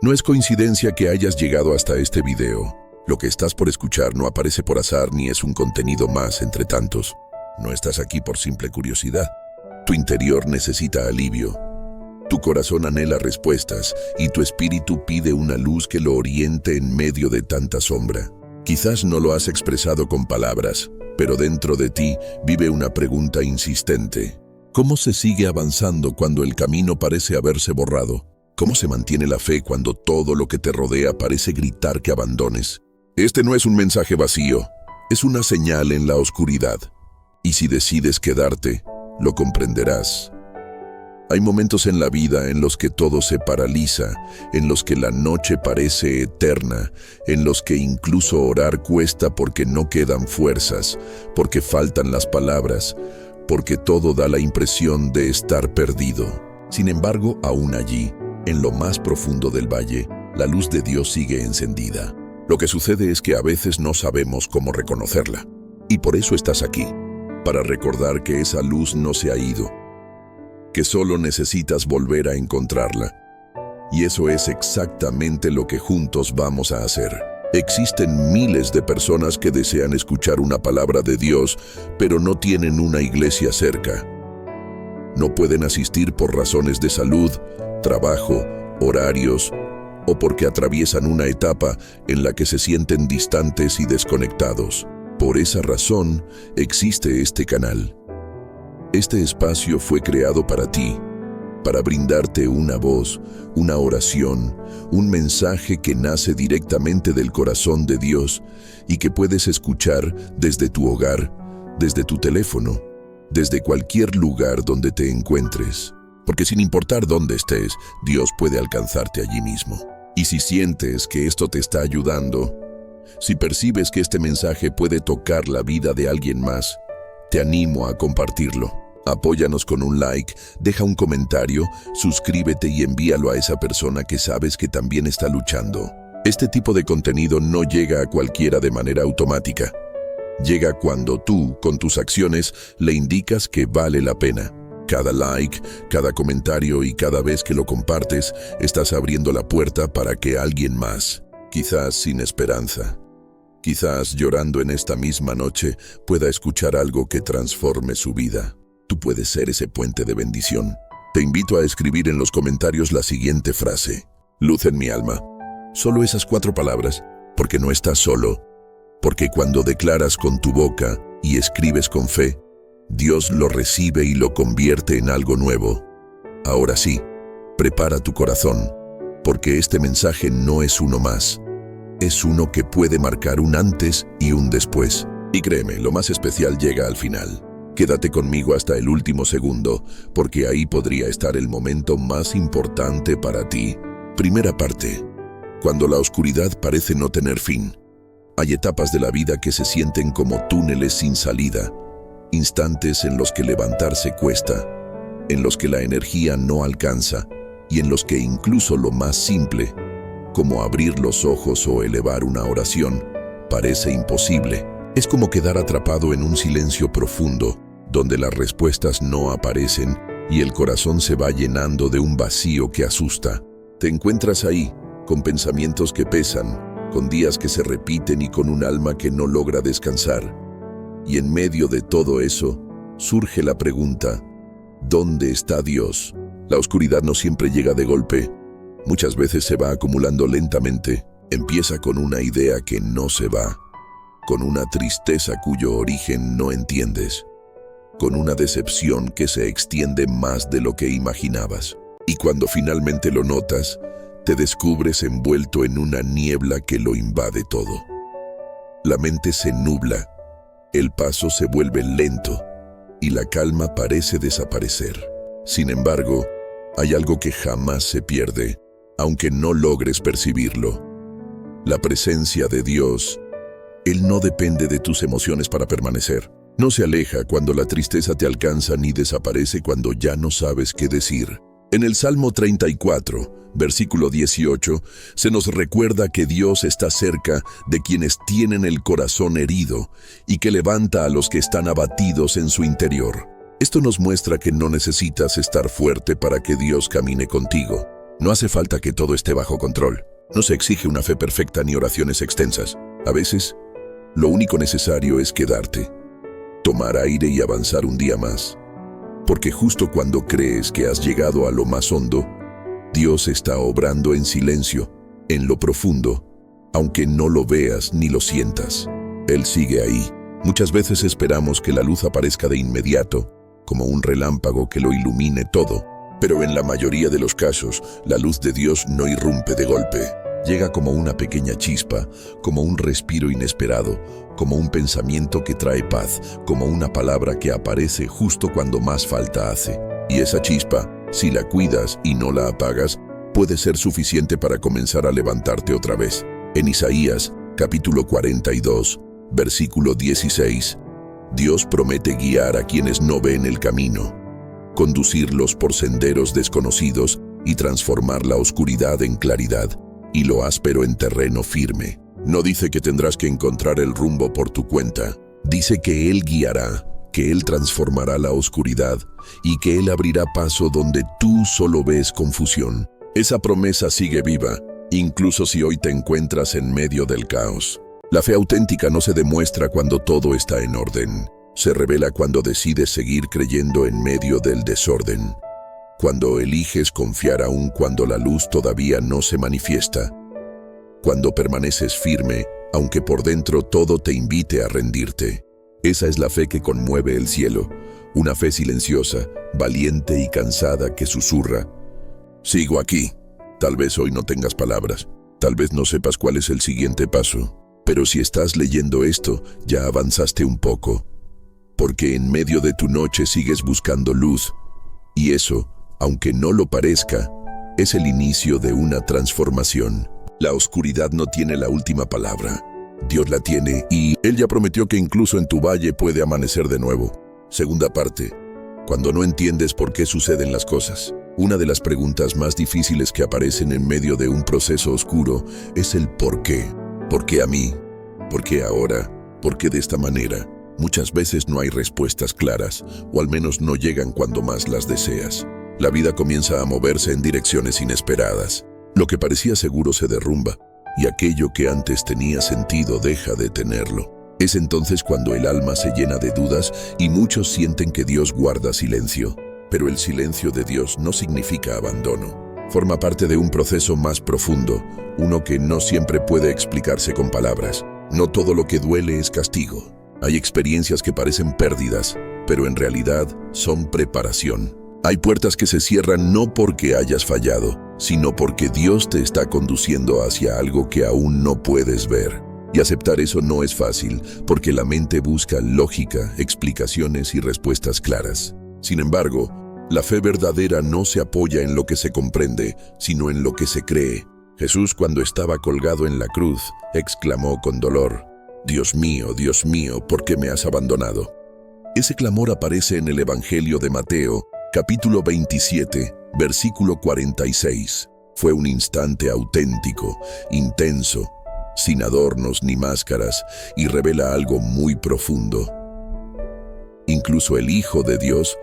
No es coincidencia que hayas llegado hasta este video. Lo que estás por escuchar no aparece por azar ni es un contenido más entre tantos. No estás aquí por simple curiosidad. Tu interior necesita alivio. Tu corazón anhela respuestas y tu espíritu pide una luz que lo oriente en medio de tanta sombra. Quizás no lo has expresado con palabras, pero dentro de ti vive una pregunta insistente. ¿Cómo se sigue avanzando cuando el camino parece haberse borrado? ¿Cómo se mantiene la fe cuando todo lo que te rodea parece gritar que abandones? Este no es un mensaje vacío, es una señal en la oscuridad. Y si decides quedarte, lo comprenderás. Hay momentos en la vida en los que todo se paraliza, en los que la noche parece eterna, en los que incluso orar cuesta porque no quedan fuerzas, porque faltan las palabras, porque todo da la impresión de estar perdido. Sin embargo, aún allí, en lo más profundo del valle, la luz de Dios sigue encendida. Lo que sucede es que a veces no sabemos cómo reconocerla. Y por eso estás aquí, para recordar que esa luz no se ha ido, que solo necesitas volver a encontrarla. Y eso es exactamente lo que juntos vamos a hacer. Existen miles de personas que desean escuchar una palabra de Dios, pero no tienen una iglesia cerca. No pueden asistir por razones de salud, trabajo, horarios, o porque atraviesan una etapa en la que se sienten distantes y desconectados. Por esa razón, existe este canal. Este espacio fue creado para ti, para brindarte una voz, una oración, un mensaje que nace directamente del corazón de Dios y que puedes escuchar desde tu hogar, desde tu teléfono, desde cualquier lugar donde te encuentres. Porque sin importar dónde estés, Dios puede alcanzarte allí mismo. Y si sientes que esto te está ayudando, si percibes que este mensaje puede tocar la vida de alguien más, te animo a compartirlo. Apóyanos con un like, deja un comentario, suscríbete y envíalo a esa persona que sabes que también está luchando. Este tipo de contenido no llega a cualquiera de manera automática. Llega cuando tú, con tus acciones, le indicas que vale la pena. Cada like, cada comentario y cada vez que lo compartes, estás abriendo la puerta para que alguien más, quizás sin esperanza, quizás llorando en esta misma noche, pueda escuchar algo que transforme su vida. Tú puedes ser ese puente de bendición. Te invito a escribir en los comentarios la siguiente frase: luz en mi alma. Solo esas 4 palabras, porque no estás solo. Porque cuando declaras con tu boca y escribes con fe, Dios lo recibe y lo convierte en algo nuevo. Ahora sí, prepara tu corazón, porque este mensaje no es uno más. Es uno que puede marcar un antes y un después. Y créeme, lo más especial llega al final. Quédate conmigo hasta el último segundo, porque ahí podría estar el momento más importante para ti. Primera parte. Cuando la oscuridad parece no tener fin. Hay etapas de la vida que se sienten como túneles sin salida. Instantes en los que levantarse cuesta, en los que la energía no alcanza y en los que incluso lo más simple, como abrir los ojos o elevar una oración, parece imposible. Es como quedar atrapado en un silencio profundo, donde las respuestas no aparecen y el corazón se va llenando de un vacío que asusta. Te encuentras ahí, con pensamientos que pesan, con días que se repiten y con un alma que no logra descansar. Y en medio de todo eso, surge la pregunta: ¿dónde está Dios? La oscuridad no siempre llega de golpe. Muchas veces se va acumulando lentamente. Empieza con una idea que no se va, con una tristeza cuyo origen no entiendes, con una decepción que se extiende más de lo que imaginabas. Y cuando finalmente lo notas, te descubres envuelto en una niebla que lo invade todo. La mente se nubla, el paso se vuelve lento y la calma parece desaparecer. Sin embargo, hay algo que jamás se pierde, aunque no logres percibirlo: la presencia de Dios. Él no depende de tus emociones para permanecer. No se aleja cuando la tristeza te alcanza ni desaparece cuando ya no sabes qué decir. En el Salmo 34, versículo 18, se nos recuerda que Dios está cerca de quienes tienen el corazón herido y que levanta a los que están abatidos en su interior. Esto nos muestra que no necesitas estar fuerte para que Dios camine contigo. No hace falta que todo esté bajo control. No se exige una fe perfecta ni oraciones extensas. A veces, lo único necesario es quedarte, tomar aire y avanzar un día más. Porque justo cuando crees que has llegado a lo más hondo, Dios está obrando en silencio, en lo profundo, aunque no lo veas ni lo sientas. Él sigue ahí. Muchas veces esperamos que la luz aparezca de inmediato, como un relámpago que lo ilumine todo. Pero en la mayoría de los casos, la luz de Dios no irrumpe de golpe. Llega como una pequeña chispa, como un respiro inesperado, como un pensamiento que trae paz, como una palabra que aparece justo cuando más falta hace. Y esa chispa, si la cuidas y no la apagas, puede ser suficiente para comenzar a levantarte otra vez. En Isaías, capítulo 42, versículo 16, Dios promete guiar a quienes no ven el camino, conducirlos por senderos desconocidos y transformar la oscuridad en claridad y lo áspero en terreno firme. No dice que tendrás que encontrar el rumbo por tu cuenta. Dice que Él guiará, que Él transformará la oscuridad y que Él abrirá paso donde tú solo ves confusión. Esa promesa sigue viva, incluso si hoy te encuentras en medio del caos. La fe auténtica no se demuestra cuando todo está en orden. Se revela cuando decides seguir creyendo en medio del desorden. Cuando eliges confiar aún cuando la luz todavía no se manifiesta. Cuando permaneces firme, aunque por dentro todo te invite a rendirte. Esa es la fe que conmueve el cielo. Una fe silenciosa, valiente y cansada que susurra: sigo aquí. Tal vez hoy no tengas palabras. Tal vez no sepas cuál es el siguiente paso. Pero si estás leyendo esto, ya avanzaste un poco. Porque en medio de tu noche sigues buscando luz. Y eso, aunque no lo parezca, es el inicio de una transformación. La oscuridad no tiene la última palabra. Dios la tiene y Él ya prometió que incluso en tu valle puede amanecer de nuevo. Segunda parte. Cuando no entiendes por qué suceden las cosas. Una de las preguntas más difíciles que aparecen en medio de un proceso oscuro es el por qué. ¿Por qué a mí? ¿Por qué ahora? ¿Por qué de esta manera? Muchas veces no hay respuestas claras, o al menos no llegan cuando más las deseas. La vida comienza a moverse en direcciones inesperadas. Lo que parecía seguro se derrumba, y aquello que antes tenía sentido deja de tenerlo. Es entonces cuando el alma se llena de dudas y muchos sienten que Dios guarda silencio. Pero el silencio de Dios no significa abandono. Forma parte de un proceso más profundo, uno que no siempre puede explicarse con palabras. No todo lo que duele es castigo. Hay experiencias que parecen pérdidas, pero en realidad son preparación. Hay puertas que se cierran no porque hayas fallado, sino porque Dios te está conduciendo hacia algo que aún no puedes ver. Y aceptar eso no es fácil, porque la mente busca lógica, explicaciones y respuestas claras. Sin embargo, la fe verdadera no se apoya en lo que se comprende, sino en lo que se cree. Jesús, cuando estaba colgado en la cruz, exclamó con dolor: Dios mío, ¿por qué me has abandonado? Ese clamor aparece en el Evangelio de Mateo, capítulo 27, versículo 46. Fue un instante auténtico, intenso, sin adornos ni máscaras, y revela algo muy profundo. Incluso el Hijo de Dios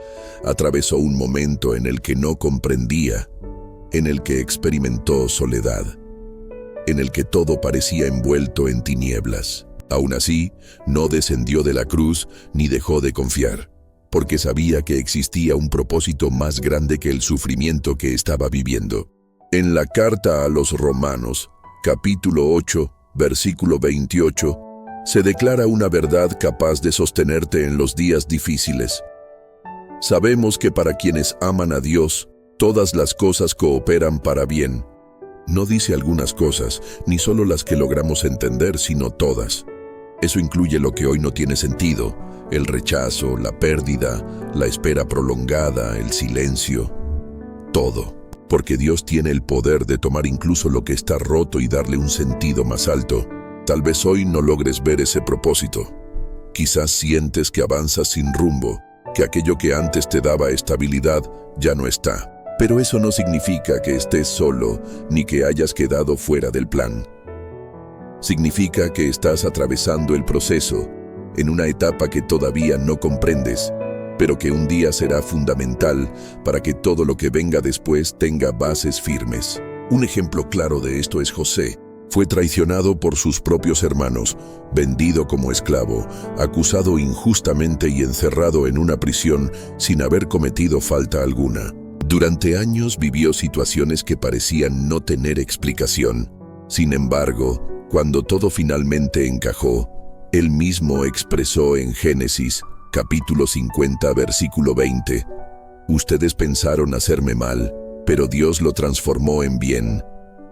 atravesó un momento en el que no comprendía, en el que experimentó soledad, en el que todo parecía envuelto en tinieblas. Aún así, no descendió de la cruz ni dejó de confiar, porque sabía que existía un propósito más grande que el sufrimiento que estaba viviendo. En la carta a los Romanos, capítulo 8, versículo 28, se declara una verdad capaz de sostenerte en los días difíciles. Sabemos que para quienes aman a Dios, todas las cosas cooperan para bien. No dice algunas cosas, ni solo las que logramos entender, sino todas. Eso incluye lo que hoy no tiene sentido, el rechazo, la pérdida, la espera prolongada, el silencio. Todo, porque Dios tiene el poder de tomar incluso lo que está roto y darle un sentido más alto. Tal vez hoy no logres ver ese propósito. Quizás sientes que avanzas sin rumbo, que aquello que antes te daba estabilidad ya no está. Pero eso no significa que estés solo ni que hayas quedado fuera del plan. Significa que estás atravesando el proceso en una etapa que todavía no comprendes, pero que un día será fundamental para que todo lo que venga después tenga bases firmes. Un ejemplo claro de esto es José. Fue traicionado por sus propios hermanos, vendido como esclavo, acusado injustamente y encerrado en una prisión sin haber cometido falta alguna. Durante años vivió situaciones que parecían no tener explicación. Sin embargo, cuando todo finalmente encajó, él mismo expresó en Génesis, capítulo 50, versículo 20, «Ustedes pensaron hacerme mal, pero Dios lo transformó en bien.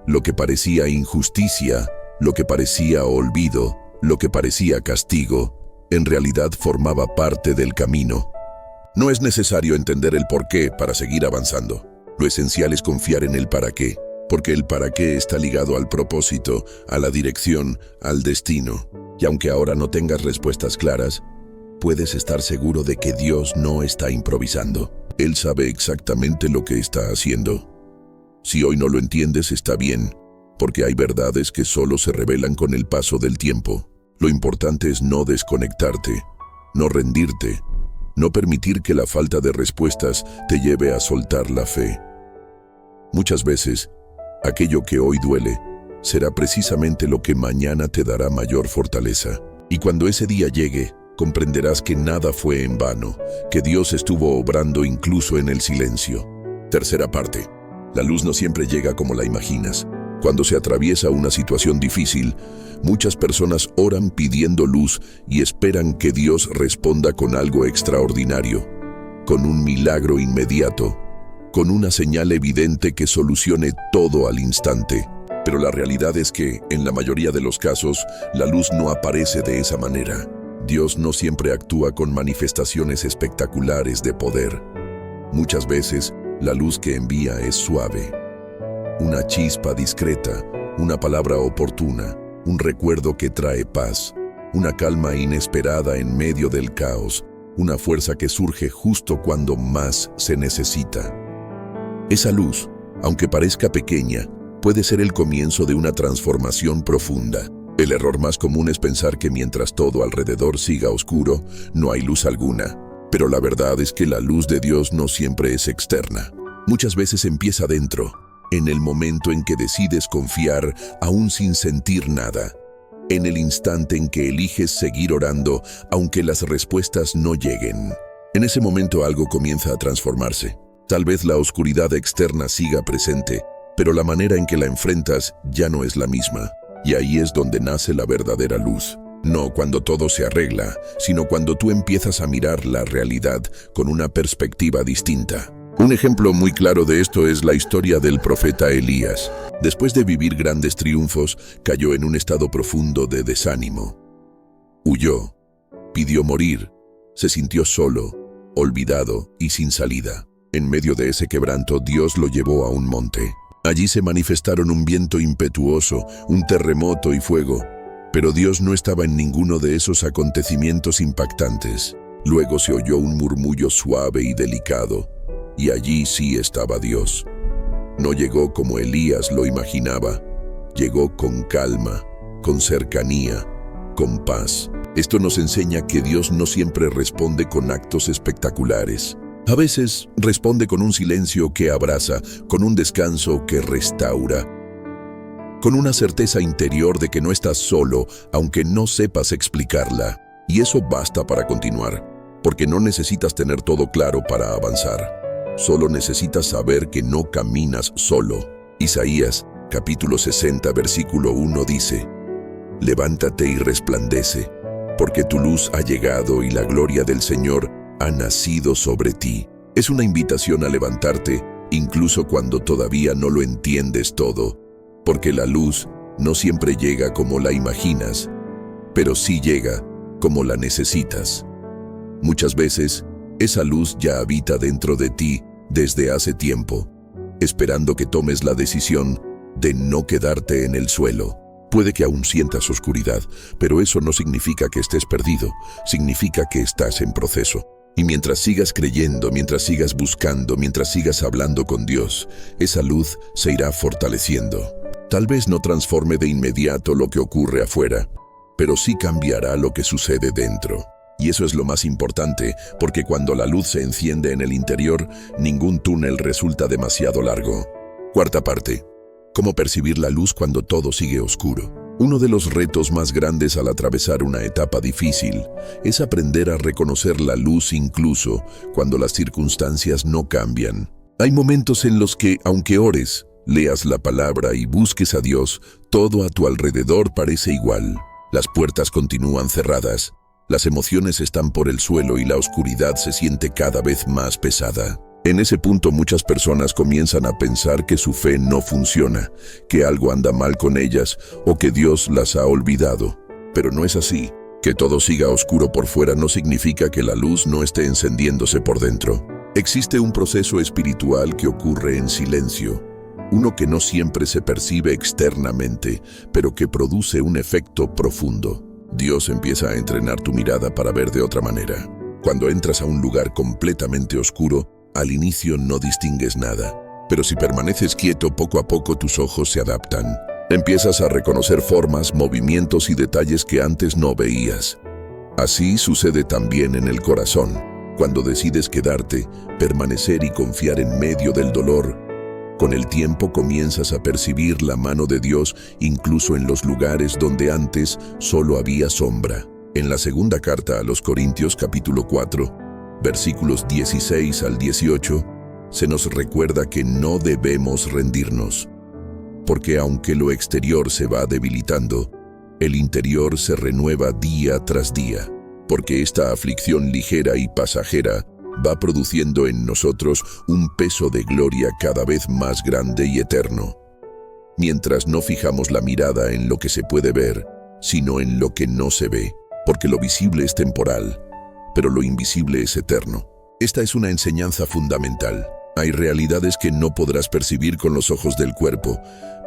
Lo que parecía injusticia, lo que parecía olvido, lo que parecía castigo, en realidad formaba parte del camino». No es necesario entender el por qué para seguir avanzando. Lo esencial es confiar en el para qué, porque el para qué está ligado al propósito, a la dirección, al destino. Y aunque ahora no tengas respuestas claras, puedes estar seguro de que Dios no está improvisando. Él sabe exactamente lo que está haciendo. Si hoy no lo entiendes, está bien, porque hay verdades que solo se revelan con el paso del tiempo. Lo importante es no desconectarte, no rendirte, no permitir que la falta de respuestas te lleve a soltar la fe. Muchas veces, aquello que hoy duele será precisamente lo que mañana te dará mayor fortaleza. Y cuando ese día llegue, comprenderás que nada fue en vano, que Dios estuvo obrando incluso en el silencio. Tercera parte. La luz no siempre llega como la imaginas. Cuando se atraviesa una situación difícil, muchas personas oran pidiendo luz y esperan que Dios responda con algo extraordinario, con un milagro inmediato, con una señal evidente que solucione todo al instante. Pero la realidad es que, en la mayoría de los casos, la luz no aparece de esa manera. Dios no siempre actúa con manifestaciones espectaculares de poder. Muchas veces, la luz que envía es suave. Una chispa discreta, una palabra oportuna, un recuerdo que trae paz, una calma inesperada en medio del caos, una fuerza que surge justo cuando más se necesita. Esa luz, aunque parezca pequeña, puede ser el comienzo de una transformación profunda. El error más común es pensar que mientras todo alrededor siga oscuro, no hay luz alguna. Pero la verdad es que la luz de Dios no siempre es externa. Muchas veces empieza dentro, en el momento en que decides confiar aún sin sentir nada. En el instante en que eliges seguir orando, aunque las respuestas no lleguen. En ese momento algo comienza a transformarse. Tal vez la oscuridad externa siga presente, pero la manera en que la enfrentas ya no es la misma. Y ahí es donde nace la verdadera luz. No cuando todo se arregla, sino cuando tú empiezas a mirar la realidad con una perspectiva distinta. Un ejemplo muy claro de esto es la historia del profeta Elías. Después de vivir grandes triunfos, cayó en un estado profundo de desánimo. Huyó, pidió morir, se sintió solo, olvidado y sin salida. En medio de ese quebranto, Dios lo llevó a un monte. Allí se manifestaron un viento impetuoso, un terremoto y fuego. Pero Dios no estaba en ninguno de esos acontecimientos impactantes. Luego se oyó un murmullo suave y delicado, y allí sí estaba Dios. No llegó como Elías lo imaginaba. Llegó con calma, con cercanía, con paz. Esto nos enseña que Dios no siempre responde con actos espectaculares. A veces responde con un silencio que abraza, con un descanso que restaura, con una certeza interior de que no estás solo, aunque no sepas explicarla. Y eso basta para continuar, porque no necesitas tener todo claro para avanzar. Solo necesitas saber que no caminas solo. Isaías, capítulo 60, versículo 1 dice: «Levántate y resplandece, porque tu luz ha llegado y la gloria del Señor ha nacido sobre ti». Es una invitación a levantarte, incluso cuando todavía no lo entiendes todo, porque la luz no siempre llega como la imaginas, pero sí llega como la necesitas. Muchas veces, esa luz ya habita dentro de ti desde hace tiempo, esperando que tomes la decisión de no quedarte en el suelo. Puede que aún sientas oscuridad, pero eso no significa que estés perdido, significa que estás en proceso. Y mientras sigas creyendo, mientras sigas buscando, mientras sigas hablando con Dios, esa luz se irá fortaleciendo. Tal vez no transforme de inmediato lo que ocurre afuera, pero sí cambiará lo que sucede dentro. Y eso es lo más importante, porque cuando la luz se enciende en el interior, ningún túnel resulta demasiado largo. Cuarta parte. ¿Cómo percibir la luz cuando todo sigue oscuro? Uno de los retos más grandes al atravesar una etapa difícil es aprender a reconocer la luz incluso cuando las circunstancias no cambian. Hay momentos en los que, aunque ores, leas la palabra y busques a Dios, todo a tu alrededor parece igual. Las puertas continúan cerradas, las emociones están por el suelo y la oscuridad se siente cada vez más pesada. En ese punto muchas personas comienzan a pensar que su fe no funciona, que algo anda mal con ellas o que Dios las ha olvidado. Pero no es así. Que todo siga oscuro por fuera no significa que la luz no esté encendiéndose por dentro. Existe un proceso espiritual que ocurre en silencio, uno que no siempre se percibe externamente, pero que produce un efecto profundo. Dios empieza a entrenar tu mirada para ver de otra manera. Cuando entras a un lugar completamente oscuro, al inicio no distingues nada, pero si permaneces quieto, poco a poco tus ojos se adaptan. Empiezas a reconocer formas, movimientos y detalles que antes no veías. Así sucede también en el corazón. Cuando decides quedarte, permanecer y confiar en medio del dolor, con el tiempo comienzas a percibir la mano de Dios incluso en los lugares donde antes solo había sombra. En la segunda carta a los Corintios capítulo 4, versículos 16 al 18, se nos recuerda que no debemos rendirnos, porque aunque lo exterior se va debilitando, el interior se renueva día tras día, porque esta aflicción ligera y pasajera va produciendo en nosotros un peso de gloria cada vez más grande y eterno. Mientras no fijamos la mirada en lo que se puede ver, sino en lo que no se ve, porque lo visible es temporal, pero lo invisible es eterno. Esta es una enseñanza fundamental. Hay realidades que no podrás percibir con los ojos del cuerpo,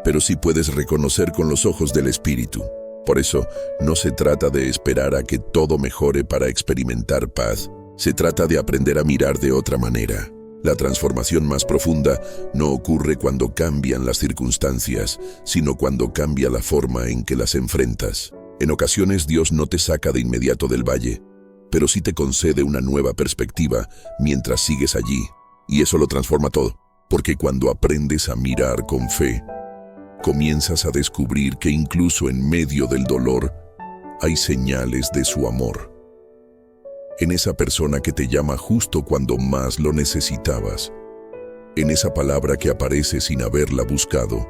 pero sí puedes reconocer con los ojos del espíritu. Por eso, no se trata de esperar a que todo mejore para experimentar paz. Se trata de aprender a mirar de otra manera. La transformación más profunda no ocurre cuando cambian las circunstancias, sino cuando cambia la forma en que las enfrentas. En ocasiones Dios no te saca de inmediato del valle, pero sí te concede una nueva perspectiva mientras sigues allí, y eso lo transforma todo, porque cuando aprendes a mirar con fe, comienzas a descubrir que incluso en medio del dolor hay señales de su amor. En esa persona que te llama justo cuando más lo necesitabas, en esa palabra que aparece sin haberla buscado,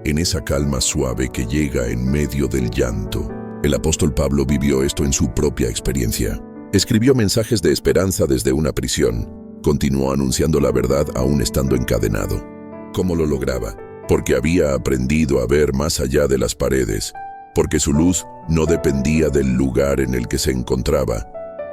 en esa calma suave que llega en medio del llanto. El apóstol Pablo vivió esto en su propia experiencia. Escribió mensajes de esperanza desde una prisión. Continuó anunciando la verdad aún estando encadenado. ¿Cómo lo lograba? Porque había aprendido a ver más allá de las paredes, porque su luz no dependía del lugar en el que se encontraba,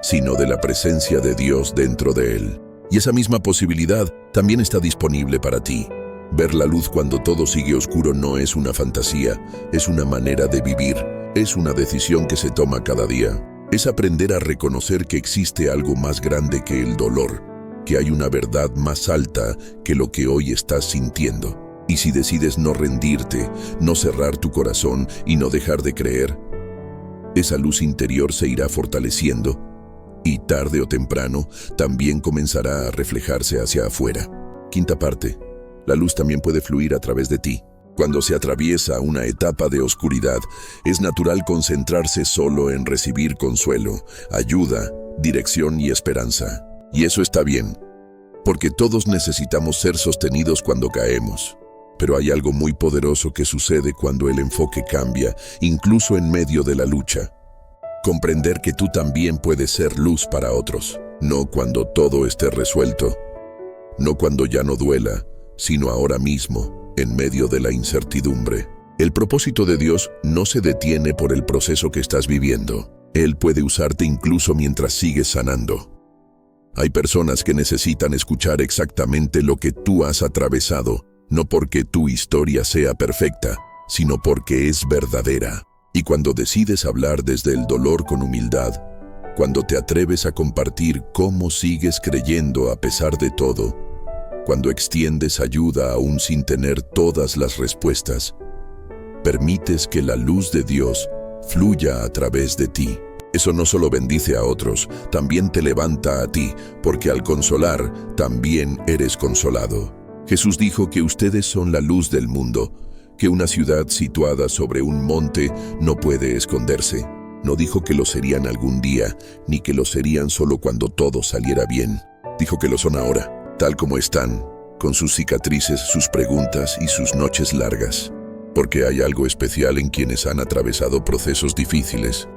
sino de la presencia de Dios dentro de él. Y esa misma posibilidad también está disponible para ti. Ver la luz cuando todo sigue oscuro no es una fantasía, es una manera de vivir. Es una decisión que se toma cada día. Es aprender a reconocer que existe algo más grande que el dolor, que hay una verdad más alta que lo que hoy estás sintiendo. Y si decides no rendirte, no cerrar tu corazón y no dejar de creer, esa luz interior se irá fortaleciendo y tarde o temprano también comenzará a reflejarse hacia afuera. Quinta parte. La luz también puede fluir a través de ti. Cuando se atraviesa una etapa de oscuridad, es natural concentrarse solo en recibir consuelo, ayuda, dirección y esperanza. Y eso está bien, porque todos necesitamos ser sostenidos cuando caemos. Pero hay algo muy poderoso que sucede cuando el enfoque cambia, incluso en medio de la lucha. Comprender que tú también puedes ser luz para otros, no cuando todo esté resuelto, no cuando ya no duela, sino ahora mismo, en medio de la incertidumbre. El propósito de Dios no se detiene por el proceso que estás viviendo. Él puede usarte incluso mientras sigues sanando. Hay personas que necesitan escuchar exactamente lo que tú has atravesado, no porque tu historia sea perfecta, sino porque es verdadera. Y cuando decides hablar desde el dolor con humildad, cuando te atreves a compartir cómo sigues creyendo a pesar de todo, cuando extiendes ayuda aún sin tener todas las respuestas, permites que la luz de Dios fluya a través de ti. Eso no solo bendice a otros, también te levanta a ti, porque al consolar, también eres consolado. Jesús dijo que ustedes son la luz del mundo, que una ciudad situada sobre un monte no puede esconderse. No dijo que lo serían algún día, ni que lo serían solo cuando todo saliera bien. Dijo que lo son ahora, tal como están, con sus cicatrices, sus preguntas y sus noches largas. Porque hay algo especial en quienes han atravesado procesos difíciles.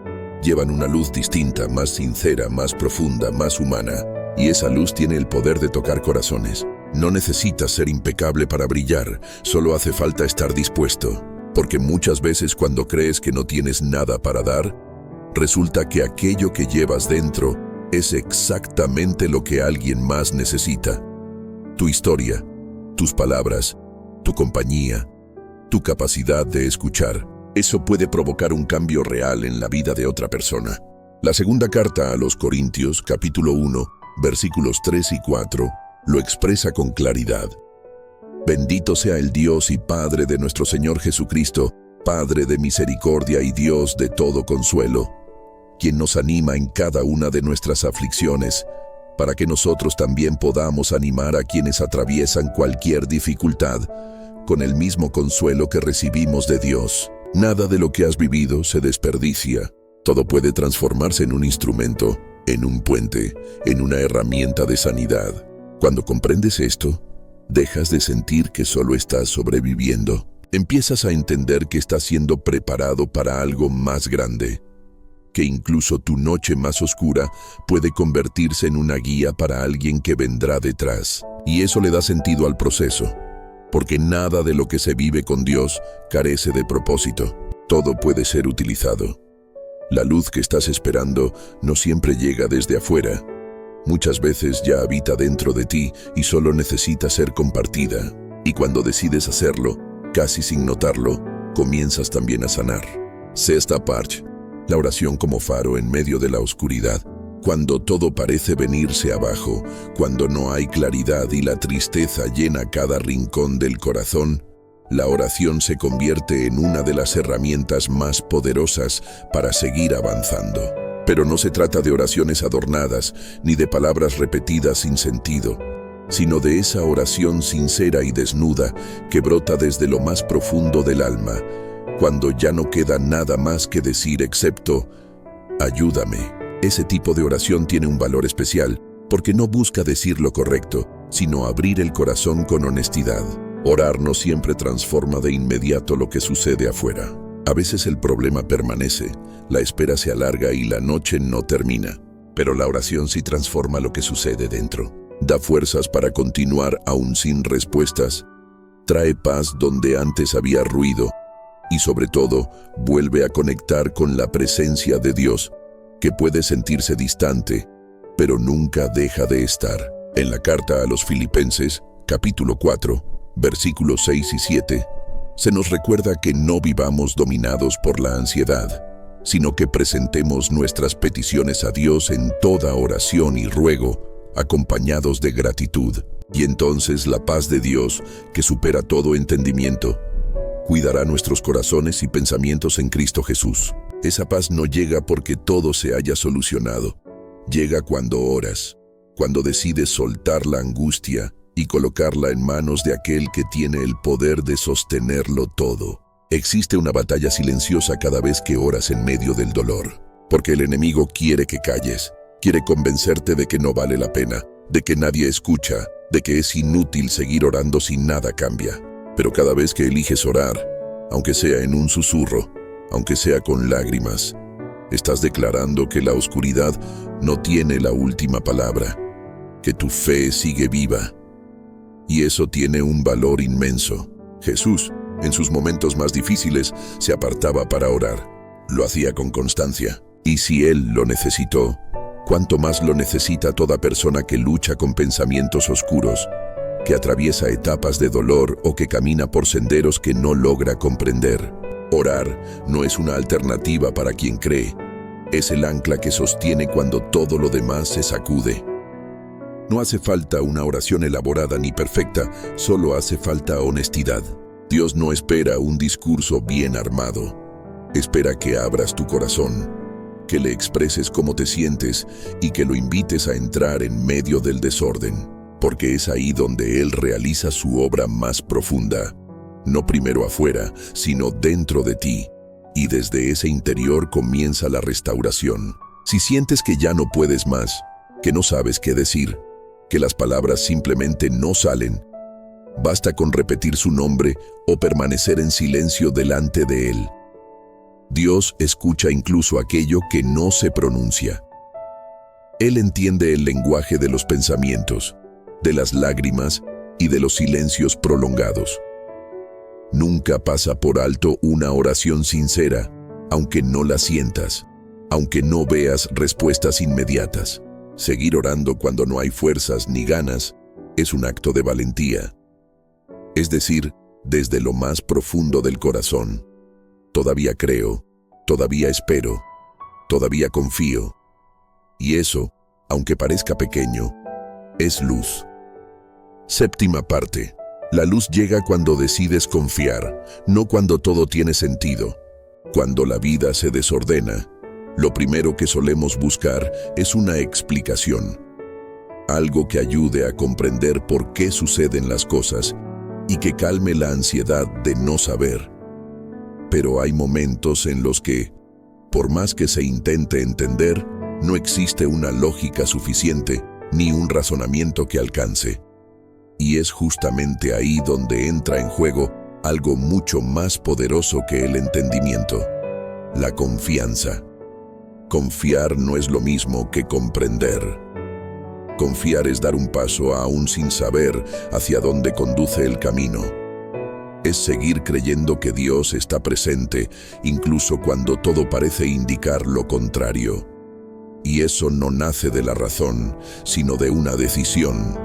Llevan una luz distinta, más sincera, más profunda, más humana. Y esa luz tiene el poder de tocar corazones. No necesitas ser impecable para brillar, solo hace falta estar dispuesto. Porque muchas veces cuando crees que no tienes nada para dar, resulta que aquello que llevas dentro es exactamente lo que alguien más necesita. Tu historia, tus palabras, tu compañía, tu capacidad de escuchar. Eso puede provocar un cambio real en la vida de otra persona. La segunda carta a los Corintios, capítulo 1, versículos 3 y 4, lo expresa con claridad. Bendito sea el Dios y Padre de nuestro Señor Jesucristo, Padre de misericordia y Dios de todo consuelo, quien nos anima en cada una de nuestras aflicciones, para que nosotros también podamos animar a quienes atraviesan cualquier dificultad, con el mismo consuelo que recibimos de Dios. Nada de lo que has vivido se desperdicia. Todo puede transformarse en un instrumento, en un puente, en una herramienta de sanidad. Cuando comprendes esto, dejas de sentir que solo estás sobreviviendo. Empiezas a entender que estás siendo preparado para algo más grande, que incluso tu noche más oscura puede convertirse en una guía para alguien que vendrá detrás. Y eso le da sentido al proceso, porque nada de lo que se vive con Dios carece de propósito. Todo puede ser utilizado. La luz que estás esperando no siempre llega desde afuera. Muchas veces ya habita dentro de ti y solo necesita ser compartida. Y cuando decides hacerlo, casi sin notarlo, comienzas también a sanar. Sexta parte. La oración como faro en medio de la oscuridad. Cuando todo parece venirse abajo, cuando no hay claridad y la tristeza llena cada rincón del corazón, la oración se convierte en una de las herramientas más poderosas para seguir avanzando. Pero no se trata de oraciones adornadas, ni de palabras repetidas sin sentido, sino de esa oración sincera y desnuda que brota desde lo más profundo del alma, cuando ya no queda nada más que decir excepto, ayúdame. Ese tipo de oración tiene un valor especial, porque no busca decir lo correcto, sino abrir el corazón con honestidad. Orar no siempre transforma de inmediato lo que sucede afuera. A veces el problema permanece, la espera se alarga y la noche no termina, pero la oración sí transforma lo que sucede dentro. Da fuerzas para continuar aún sin respuestas, trae paz donde antes había ruido y sobre todo vuelve a conectar con la presencia de Dios, que puede sentirse distante, pero nunca deja de estar. En la carta a los Filipenses, capítulo 4, versículos 6 y 7, se nos recuerda que no vivamos dominados por la ansiedad, sino que presentemos nuestras peticiones a Dios en toda oración y ruego, acompañados de gratitud. Y entonces la paz de Dios, que supera todo entendimiento, cuidará nuestros corazones y pensamientos en Cristo Jesús. Esa paz no llega porque todo se haya solucionado. Llega cuando oras, cuando decides soltar la angustia y colocarla en manos de aquel que tiene el poder de sostenerlo todo. Existe una batalla silenciosa cada vez que oras en medio del dolor, porque el enemigo quiere que calles, quiere convencerte de que no vale la pena, de que nadie escucha, de que es inútil seguir orando si nada cambia. Pero cada vez que eliges orar, aunque sea en un susurro, aunque sea con lágrimas, estás declarando que la oscuridad no tiene la última palabra, que tu fe sigue viva. Y eso tiene un valor inmenso. Jesús, en sus momentos más difíciles, se apartaba para orar. Lo hacía con constancia. Y si Él lo necesitó, ¿cuánto más lo necesita toda persona que lucha con pensamientos oscuros, que atraviesa etapas de dolor o que camina por senderos que no logra comprender? Orar no es una alternativa para quien cree. Es el ancla que sostiene cuando todo lo demás se sacude. No hace falta una oración elaborada ni perfecta, solo hace falta honestidad. Dios no espera un discurso bien armado. Espera que abras tu corazón, que le expreses cómo te sientes y que lo invites a entrar en medio del desorden, porque es ahí donde Él realiza su obra más profunda, no primero afuera, sino dentro de ti, y desde ese interior comienza la restauración. Si sientes que ya no puedes más, que no sabes qué decir, que las palabras simplemente no salen, basta con repetir su nombre o permanecer en silencio delante de Él. Dios escucha incluso aquello que no se pronuncia. Él entiende el lenguaje de los pensamientos, de las lágrimas y de los silencios prolongados. Nunca pasa por alto una oración sincera, aunque no la sientas, aunque no veas respuestas inmediatas. Seguir orando cuando no hay fuerzas ni ganas es un acto de valentía. Es decir, desde lo más profundo del corazón. Todavía creo, todavía espero, todavía confío. Y eso, aunque parezca pequeño, es luz. Séptima parte. La luz llega cuando decides confiar, no cuando todo tiene sentido. Cuando la vida se desordena, lo primero que solemos buscar es una explicación. Algo que ayude a comprender por qué suceden las cosas y que calme la ansiedad de no saber. Pero hay momentos en los que, por más que se intente entender, no existe una lógica suficiente ni un razonamiento que alcance. Y es justamente ahí donde entra en juego algo mucho más poderoso que el entendimiento: la confianza. Confiar no es lo mismo que comprender. Confiar es dar un paso aún sin saber hacia dónde conduce el camino. Es seguir creyendo que Dios está presente, incluso cuando todo parece indicar lo contrario. Y eso no nace de la razón, sino de una decisión.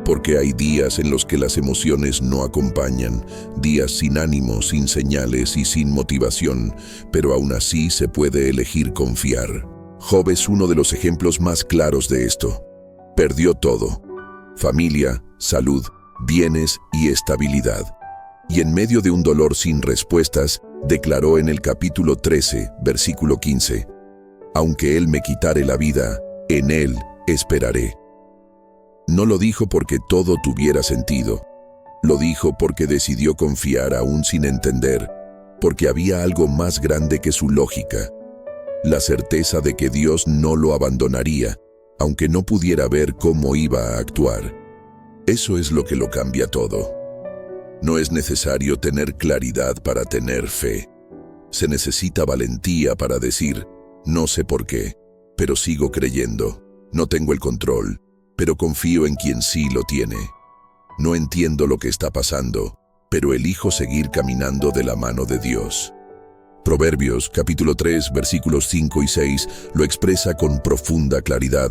Porque hay días en los que las emociones no acompañan, días sin ánimo, sin señales y sin motivación, pero aún así se puede elegir confiar. Job es uno de los ejemplos más claros de esto. Perdió todo: familia, salud, bienes y estabilidad. Y en medio de un dolor sin respuestas, declaró en el capítulo 13, versículo 15, «Aunque Él me quitare la vida, en Él esperaré». No lo dijo porque todo tuviera sentido. Lo dijo porque decidió confiar aún sin entender, porque había algo más grande que su lógica. La certeza de que Dios no lo abandonaría, aunque no pudiera ver cómo iba a actuar. Eso es lo que lo cambia todo. No es necesario tener claridad para tener fe. Se necesita valentía para decir: no sé por qué, pero sigo creyendo. No tengo el control, pero confío en quien sí lo tiene. No entiendo lo que está pasando, pero elijo seguir caminando de la mano de Dios. Proverbios, capítulo 3, versículos 5 y 6, lo expresa con profunda claridad.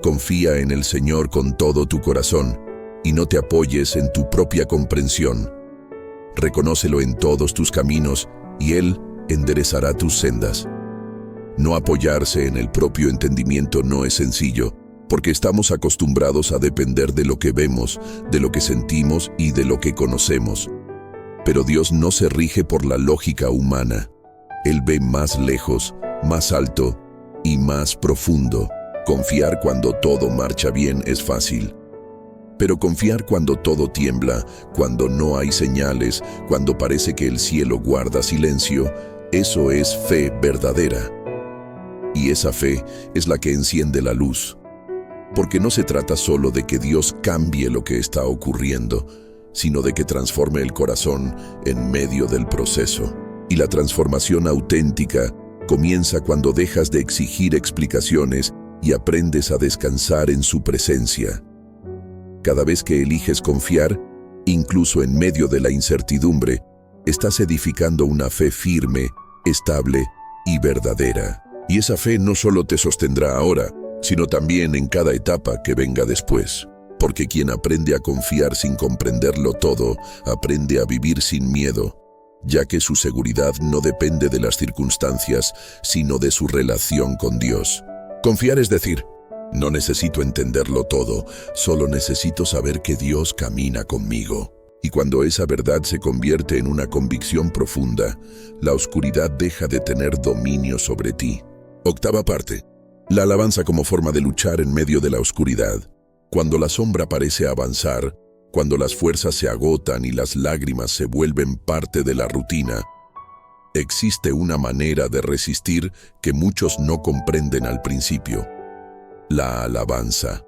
Confía en el Señor con todo tu corazón, y no te apoyes en tu propia comprensión. Reconócelo en todos tus caminos, y Él enderezará tus sendas. No apoyarse en el propio entendimiento no es sencillo, porque estamos acostumbrados a depender de lo que vemos, de lo que sentimos y de lo que conocemos. Pero Dios no se rige por la lógica humana. Él ve más lejos, más alto y más profundo. Confiar cuando todo marcha bien es fácil. Pero confiar cuando todo tiembla, cuando no hay señales, cuando parece que el cielo guarda silencio, eso es fe verdadera. Y esa fe es la que enciende la luz. Porque no se trata solo de que Dios cambie lo que está ocurriendo, sino de que transforme el corazón en medio del proceso. Y la transformación auténtica comienza cuando dejas de exigir explicaciones y aprendes a descansar en su presencia. Cada vez que eliges confiar, incluso en medio de la incertidumbre, estás edificando una fe firme, estable y verdadera. Y esa fe no solo te sostendrá ahora, sino también en cada etapa que venga después. Porque quien aprende a confiar sin comprenderlo todo, aprende a vivir sin miedo, ya que su seguridad no depende de las circunstancias, sino de su relación con Dios. Confiar es decir: no necesito entenderlo todo, solo necesito saber que Dios camina conmigo. Y cuando esa verdad se convierte en una convicción profunda, la oscuridad deja de tener dominio sobre ti. Octava parte. La alabanza como forma de luchar en medio de la oscuridad. Cuando la sombra parece avanzar, cuando las fuerzas se agotan y las lágrimas se vuelven parte de la rutina, existe una manera de resistir que muchos no comprenden al principio: la alabanza.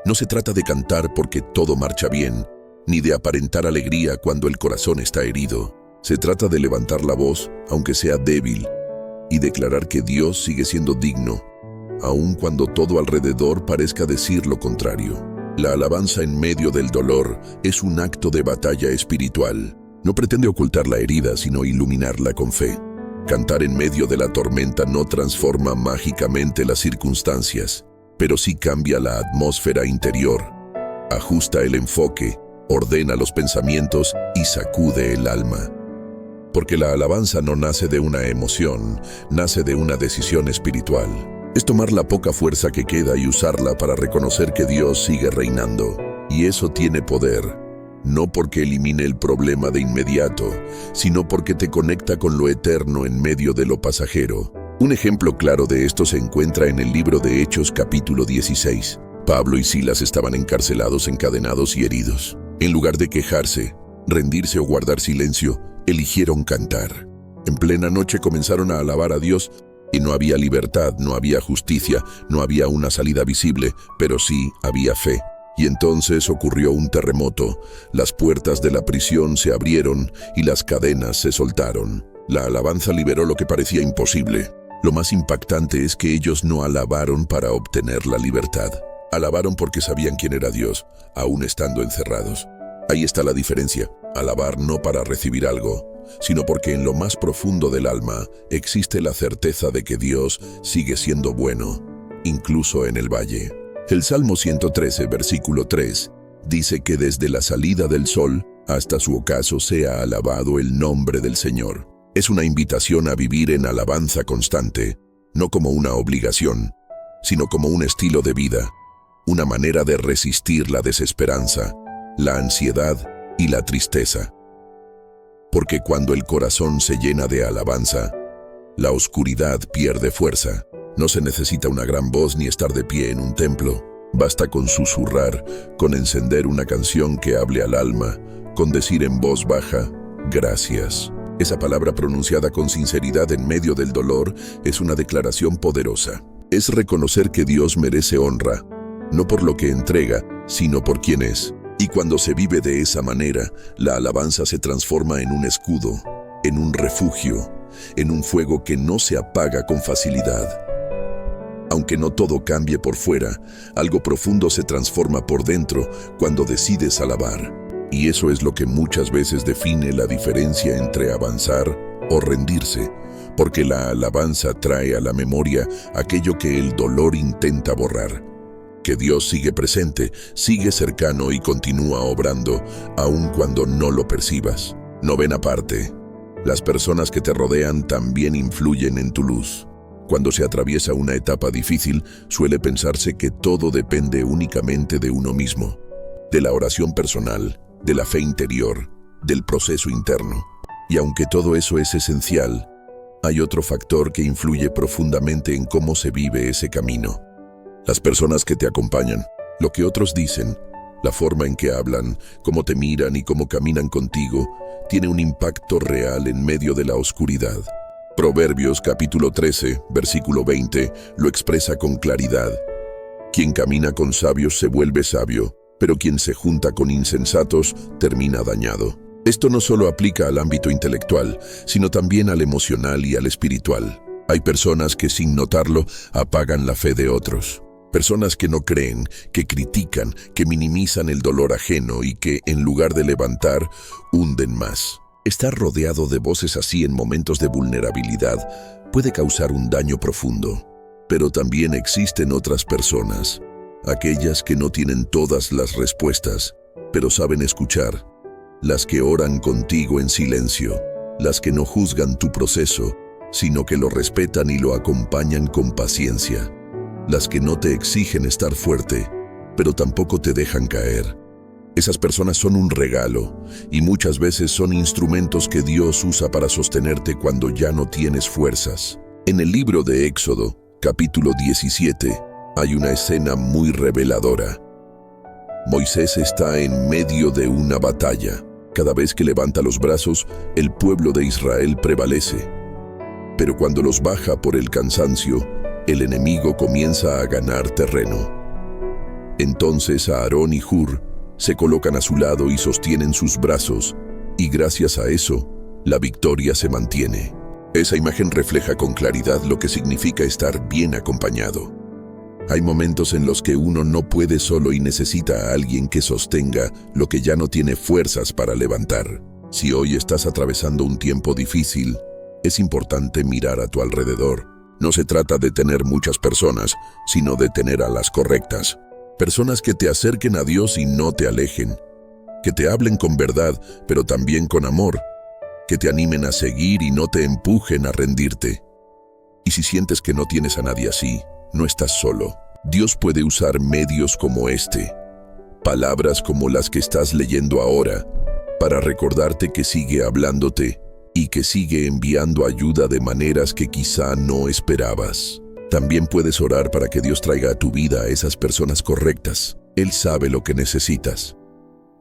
No se trata de cantar porque todo marcha bien, ni de aparentar alegría cuando el corazón está herido. Se trata de levantar la voz, aunque sea débil, y declarar que Dios sigue siendo digno, aun cuando todo alrededor parezca decir lo contrario. La alabanza en medio del dolor es un acto de batalla espiritual. No pretende ocultar la herida, sino iluminarla con fe. Cantar en medio de la tormenta no transforma mágicamente las circunstancias, pero sí cambia la atmósfera interior, ajusta el enfoque, ordena los pensamientos y sacude el alma. Porque la alabanza no nace de una emoción, nace de una decisión espiritual. Es tomar la poca fuerza que queda y usarla para reconocer que Dios sigue reinando. Y eso tiene poder, no porque elimine el problema de inmediato, sino porque te conecta con lo eterno en medio de lo pasajero. Un ejemplo claro de esto se encuentra en el libro de Hechos capítulo 16. Pablo y Silas estaban encarcelados, encadenados y heridos. En lugar de quejarse, rendirse o guardar silencio, eligieron cantar. En plena noche comenzaron a alabar a Dios. Y no había libertad, no había justicia, no había una salida visible, pero sí había fe. Y entonces ocurrió un terremoto. Las puertas de la prisión se abrieron y las cadenas se soltaron. La alabanza liberó lo que parecía imposible. Lo más impactante es que ellos no alabaron para obtener la libertad. Alabaron porque sabían quién era Dios, aún estando encerrados. Ahí está la diferencia. Alabar no para recibir algo, sino porque en lo más profundo del alma existe la certeza de que Dios sigue siendo bueno, incluso en el valle. El Salmo 113, versículo 3, dice que desde la salida del sol hasta su ocaso sea alabado el nombre del Señor. Es una invitación a vivir en alabanza constante, no como una obligación, sino como un estilo de vida, una manera de resistir la desesperanza, la ansiedad y la tristeza. Porque cuando el corazón se llena de alabanza, la oscuridad pierde fuerza. No se necesita una gran voz ni estar de pie en un templo. Basta con susurrar, con encender una canción que hable al alma, con decir en voz baja, gracias. Esa palabra pronunciada con sinceridad en medio del dolor es una declaración poderosa. Es reconocer que Dios merece honra, no por lo que entrega, sino por quien es. Y cuando se vive de esa manera, la alabanza se transforma en un escudo, en un refugio, en un fuego que no se apaga con facilidad. Aunque no todo cambie por fuera, algo profundo se transforma por dentro cuando decides alabar. Y eso es lo que muchas veces define la diferencia entre avanzar o rendirse, porque la alabanza trae a la memoria aquello que el dolor intenta borrar. Que Dios sigue presente, sigue cercano y continúa obrando, aun cuando no lo percibas. Novena parte. Las personas que te rodean también influyen en tu luz. Cuando se atraviesa una etapa difícil, suele pensarse que todo depende únicamente de uno mismo, de la oración personal, de la fe interior, del proceso interno. Y aunque todo eso es esencial, hay otro factor que influye profundamente en cómo se vive ese camino. Las personas que te acompañan, lo que otros dicen, la forma en que hablan, cómo te miran y cómo caminan contigo, tiene un impacto real en medio de la oscuridad. Proverbios capítulo 13, versículo 20, lo expresa con claridad. Quien camina con sabios se vuelve sabio, pero quien se junta con insensatos termina dañado. Esto no solo aplica al ámbito intelectual, sino también al emocional y al espiritual. Hay personas que sin notarlo apagan la fe de otros. Personas que no creen, que critican, que minimizan el dolor ajeno y que, en lugar de levantar, hunden más. Estar rodeado de voces así en momentos de vulnerabilidad puede causar un daño profundo. Pero también existen otras personas, aquellas que no tienen todas las respuestas, pero saben escuchar, las que oran contigo en silencio, las que no juzgan tu proceso, sino que lo respetan y lo acompañan con paciencia. Las que no te exigen estar fuerte, pero tampoco te dejan caer. Esas personas son un regalo y muchas veces son instrumentos que Dios usa para sostenerte cuando ya no tienes fuerzas. En el libro de Éxodo, capítulo 17, hay una escena muy reveladora. Moisés está en medio de una batalla. Cada vez que levanta los brazos, el pueblo de Israel prevalece. Pero cuando los baja por el cansancio, el enemigo comienza a ganar terreno. Entonces Aarón y Hur se colocan a su lado y sostienen sus brazos, y gracias a eso, la victoria se mantiene. Esa imagen refleja con claridad lo que significa estar bien acompañado. Hay momentos en los que uno no puede solo y necesita a alguien que sostenga lo que ya no tiene fuerzas para levantar. Si hoy estás atravesando un tiempo difícil, es importante mirar a tu alrededor. No se trata de tener muchas personas, sino de tener a las correctas. Personas que te acerquen a Dios y no te alejen. Que te hablen con verdad, pero también con amor. Que te animen a seguir y no te empujen a rendirte. Y si sientes que no tienes a nadie así, no estás solo. Dios puede usar medios como este, palabras como las que estás leyendo ahora, para recordarte que sigue hablándote y que sigue enviando ayuda de maneras que quizá no esperabas. También puedes orar para que Dios traiga a tu vida a esas personas correctas. Él sabe lo que necesitas.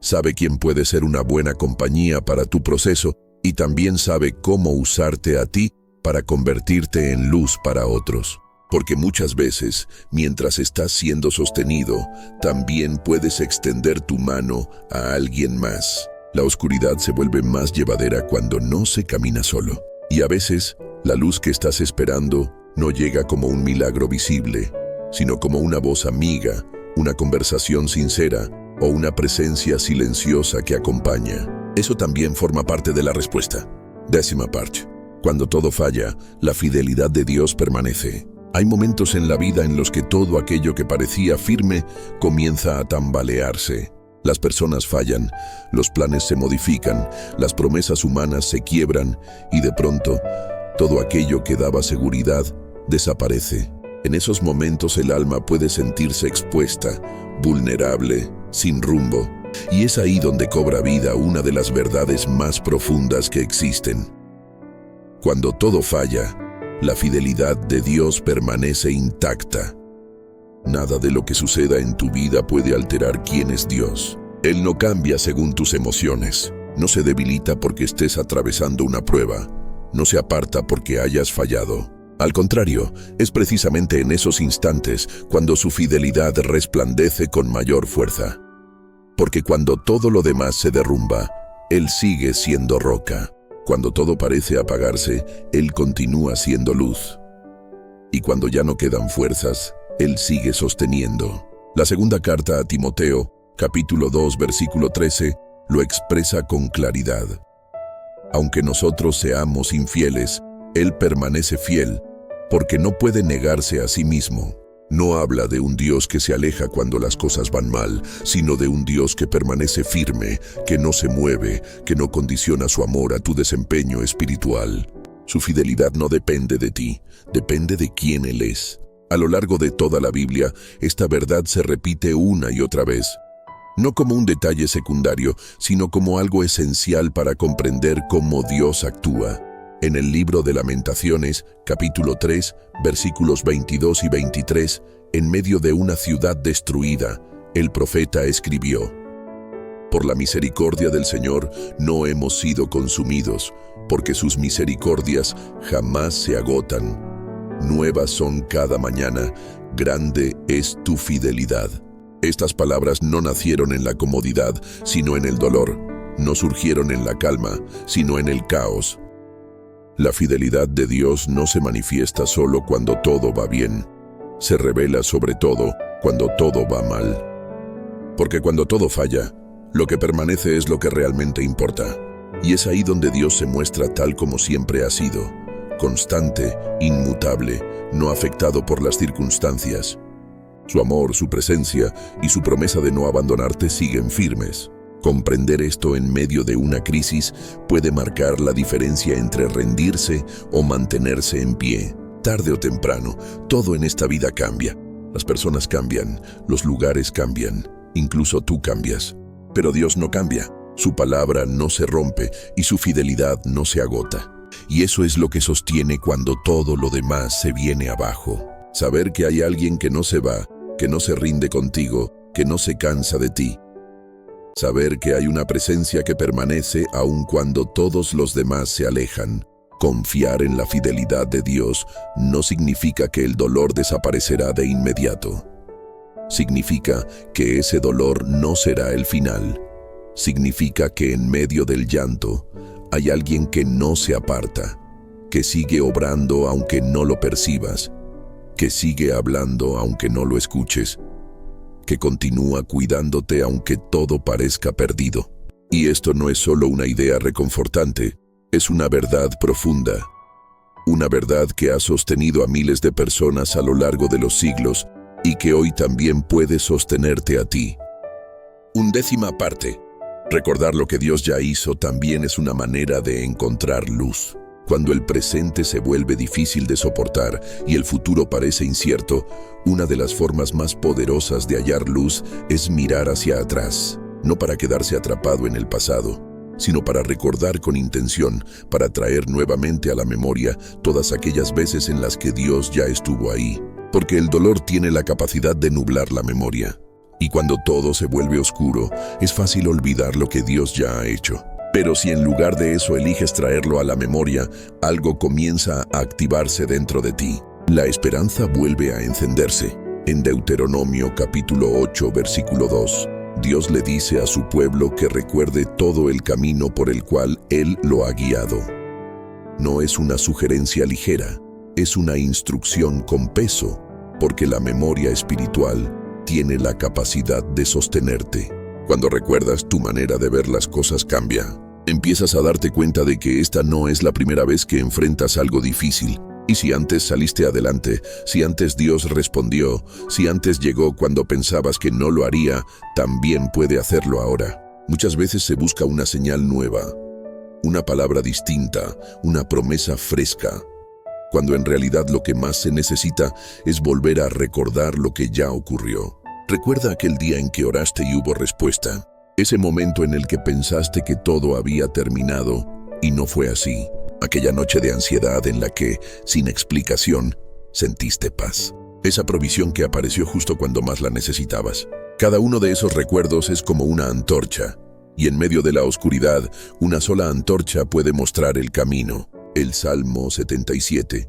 Sabe quién puede ser una buena compañía para tu proceso y también sabe cómo usarte a ti para convertirte en luz para otros. Porque muchas veces, mientras estás siendo sostenido, también puedes extender tu mano a alguien más. La oscuridad se vuelve más llevadera cuando no se camina solo. Y a veces, la luz que estás esperando no llega como un milagro visible, sino como una voz amiga, una conversación sincera o una presencia silenciosa que acompaña. Eso también forma parte de la respuesta. 10ª parte. Cuando todo falla, la fidelidad de Dios permanece. Hay momentos en la vida en los que todo aquello que parecía firme comienza a tambalearse. Las personas fallan, los planes se modifican, las promesas humanas se quiebran y de pronto, todo aquello que daba seguridad desaparece. En esos momentos el alma puede sentirse expuesta, vulnerable, sin rumbo. Y es ahí donde cobra vida una de las verdades más profundas que existen. Cuando todo falla, la fidelidad de Dios permanece intacta. Nada de lo que suceda en tu vida puede alterar quién es Dios. Él no cambia según tus emociones. No se debilita porque estés atravesando una prueba. No se aparta porque hayas fallado. Al contrario, es precisamente en esos instantes cuando su fidelidad resplandece con mayor fuerza. Porque cuando todo lo demás se derrumba, Él sigue siendo roca. Cuando todo parece apagarse, Él continúa siendo luz. Y cuando ya no quedan fuerzas, Él sigue sosteniendo. La segunda carta a Timoteo, capítulo 2, versículo 13, lo expresa con claridad. Aunque nosotros seamos infieles, Él permanece fiel, porque no puede negarse a sí mismo. No habla de un Dios que se aleja cuando las cosas van mal, sino de un Dios que permanece firme, que no se mueve, que no condiciona su amor a tu desempeño espiritual. Su fidelidad no depende de ti, depende de quién Él es. A lo largo de toda la Biblia, esta verdad se repite una y otra vez. No como un detalle secundario, sino como algo esencial para comprender cómo Dios actúa. En el libro de Lamentaciones, capítulo 3, versículos 22 y 23, en medio de una ciudad destruida, el profeta escribió: Por la misericordia del Señor no hemos sido consumidos, porque sus misericordias jamás se agotan. Nuevas son cada mañana, grande es tu fidelidad. Estas palabras no nacieron en la comodidad, sino en el dolor. No surgieron en la calma, sino en el caos. La fidelidad de Dios no se manifiesta solo cuando todo va bien. Se revela sobre todo cuando todo va mal. Porque cuando todo falla, lo que permanece es lo que realmente importa. Y es ahí donde Dios se muestra tal como siempre ha sido, constante, inmutable, no afectado por las circunstancias. Su amor, su presencia y su promesa de no abandonarte siguen firmes. Comprender esto en medio de una crisis puede marcar la diferencia entre rendirse o mantenerse en pie. Tarde o temprano, todo en esta vida cambia. Las personas cambian, los lugares cambian, incluso tú cambias. Pero Dios no cambia, su palabra no se rompe y su fidelidad no se agota. Y eso es lo que sostiene cuando todo lo demás se viene abajo. Saber que hay alguien que no se va, que no se rinde contigo, que no se cansa de ti. Saber que hay una presencia que permanece aun cuando todos los demás se alejan. Confiar en la fidelidad de Dios no significa que el dolor desaparecerá de inmediato. Significa que ese dolor no será el final. Significa que en medio del llanto hay alguien que no se aparta, que sigue obrando aunque no lo percibas, que sigue hablando aunque no lo escuches, que continúa cuidándote aunque todo parezca perdido. Y esto no es solo una idea reconfortante, es una verdad profunda. Una verdad que ha sostenido a miles de personas a lo largo de los siglos y que hoy también puede sostenerte a ti. 11ª parte. Recordar lo que Dios ya hizo también es una manera de encontrar luz. Cuando el presente se vuelve difícil de soportar y el futuro parece incierto, una de las formas más poderosas de hallar luz es mirar hacia atrás, no para quedarse atrapado en el pasado, sino para recordar con intención, para traer nuevamente a la memoria todas aquellas veces en las que Dios ya estuvo ahí. Porque el dolor tiene la capacidad de nublar la memoria. Y cuando todo se vuelve oscuro, es fácil olvidar lo que Dios ya ha hecho. Pero si en lugar de eso eliges traerlo a la memoria, algo comienza a activarse dentro de ti. La esperanza vuelve a encenderse. En Deuteronomio capítulo 8, versículo 2, Dios le dice a su pueblo que recuerde todo el camino por el cual Él lo ha guiado. No es una sugerencia ligera, es una instrucción con peso, porque la memoria espiritual tiene la capacidad de sostenerte. Cuando recuerdas, tu manera de ver las cosas cambia. Empiezas a darte cuenta de que esta no es la primera vez que enfrentas algo difícil. Y si antes saliste adelante, si antes Dios respondió, si antes llegó cuando pensabas que no lo haría, también puede hacerlo ahora. Muchas veces se busca una señal nueva, una palabra distinta, una promesa fresca, cuando en realidad lo que más se necesita es volver a recordar lo que ya ocurrió. Recuerda aquel día en que oraste y hubo respuesta, ese momento en el que pensaste que todo había terminado y no fue así. Aquella noche de ansiedad en la que, sin explicación, sentiste paz. Esa provisión que apareció justo cuando más la necesitabas. Cada uno de esos recuerdos es como una antorcha, y en medio de la oscuridad, una sola antorcha puede mostrar el camino. El Salmo 77,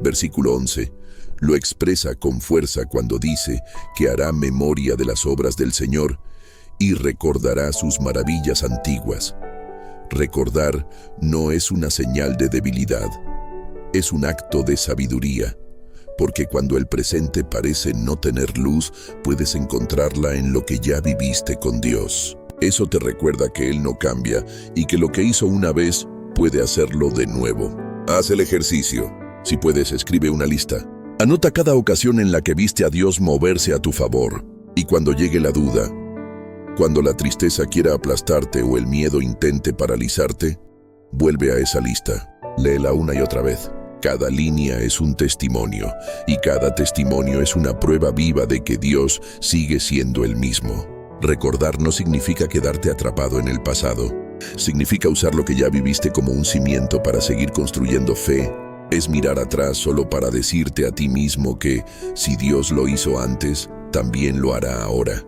versículo 11, lo expresa con fuerza cuando dice que hará memoria de las obras del Señor y recordará sus maravillas antiguas. Recordar no es una señal de debilidad, es un acto de sabiduría, porque cuando el presente parece no tener luz, puedes encontrarla en lo que ya viviste con Dios. Eso te recuerda que Él no cambia y que lo que hizo una vez puede hacerlo de nuevo. Haz el ejercicio. Si puedes, escribe una lista. Anota cada ocasión en la que viste a Dios moverse a tu favor. Y cuando llegue la duda, cuando la tristeza quiera aplastarte o el miedo intente paralizarte, vuelve a esa lista. Léela una y otra vez. Cada línea es un testimonio, y cada testimonio es una prueba viva de que Dios sigue siendo el mismo. Recordar no significa quedarte atrapado en el pasado. Significa usar lo que ya viviste como un cimiento para seguir construyendo fe. Es mirar atrás solo para decirte a ti mismo que, si Dios lo hizo antes, también lo hará ahora.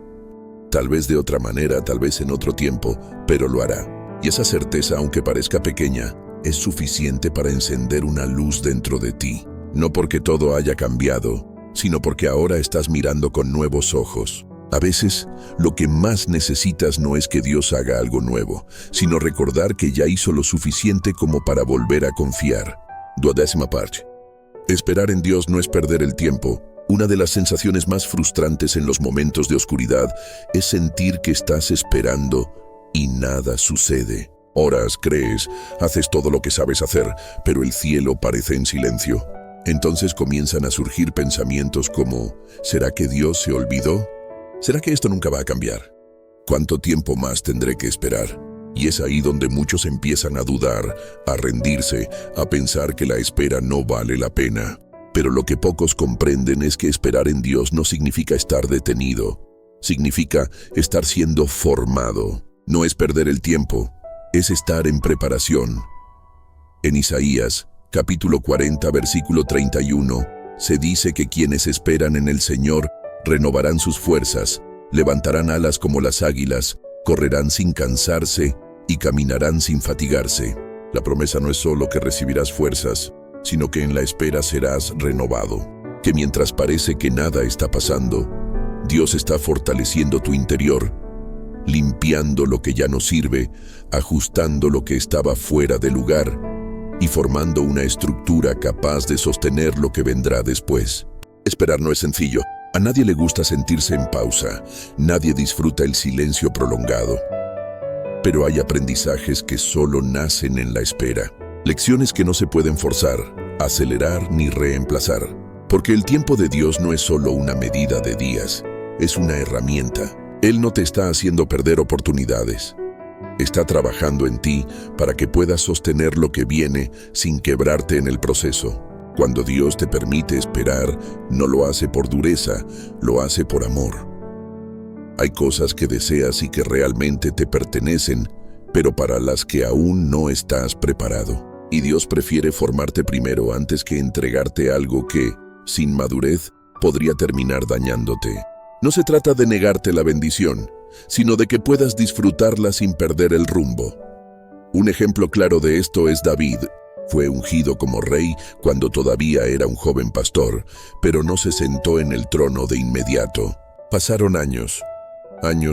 Tal vez de otra manera, tal vez en otro tiempo, pero lo hará. Y esa certeza, aunque parezca pequeña, es suficiente para encender una luz dentro de ti. No porque todo haya cambiado, sino porque ahora estás mirando con nuevos ojos. A veces, lo que más necesitas no es que Dios haga algo nuevo, sino recordar que ya hizo lo suficiente como para volver a confiar. 12ª parte. Esperar en Dios no es perder el tiempo. Una de las sensaciones más frustrantes en los momentos de oscuridad es sentir que estás esperando y nada sucede. Oras, crees, haces todo lo que sabes hacer, pero el cielo parece en silencio. Entonces comienzan a surgir pensamientos como, ¿será que Dios se olvidó? ¿Será que esto nunca va a cambiar? ¿Cuánto tiempo más tendré que esperar? Y es ahí donde muchos empiezan a dudar, a rendirse, a pensar que la espera no vale la pena. Pero lo que pocos comprenden es que esperar en Dios no significa estar detenido. Significa estar siendo formado. No es perder el tiempo, es estar en preparación. En Isaías, capítulo 40, versículo 31, se dice que quienes esperan en el Señor renovarán sus fuerzas, levantarán alas como las águilas, correrán sin cansarse y caminarán sin fatigarse. La promesa no es solo que recibirás fuerzas, sino que en la espera serás renovado. Que mientras parece que nada está pasando, Dios está fortaleciendo tu interior, limpiando lo que ya no sirve, ajustando lo que estaba fuera de lugar y formando una estructura capaz de sostener lo que vendrá después. Esperar no es sencillo. A nadie le gusta sentirse en pausa. Nadie disfruta el silencio prolongado. Pero hay aprendizajes que solo nacen en la espera. Lecciones que no se pueden forzar, acelerar ni reemplazar. Porque el tiempo de Dios no es solo una medida de días, es una herramienta. Él no te está haciendo perder oportunidades. Está trabajando en ti para que puedas sostener lo que viene sin quebrarte en el proceso. Cuando Dios te permite esperar, no lo hace por dureza, lo hace por amor. Hay cosas que deseas y que realmente te pertenecen, pero para las que aún no estás preparado. Y Dios prefiere formarte primero antes que entregarte algo que, sin madurez, podría terminar dañándote. No se trata de negarte la bendición, sino de que puedas disfrutarla sin perder el rumbo. Un ejemplo claro de esto es David. Fue ungido como rey cuando todavía era un joven pastor, pero no se sentó en el trono de inmediato. Pasaron años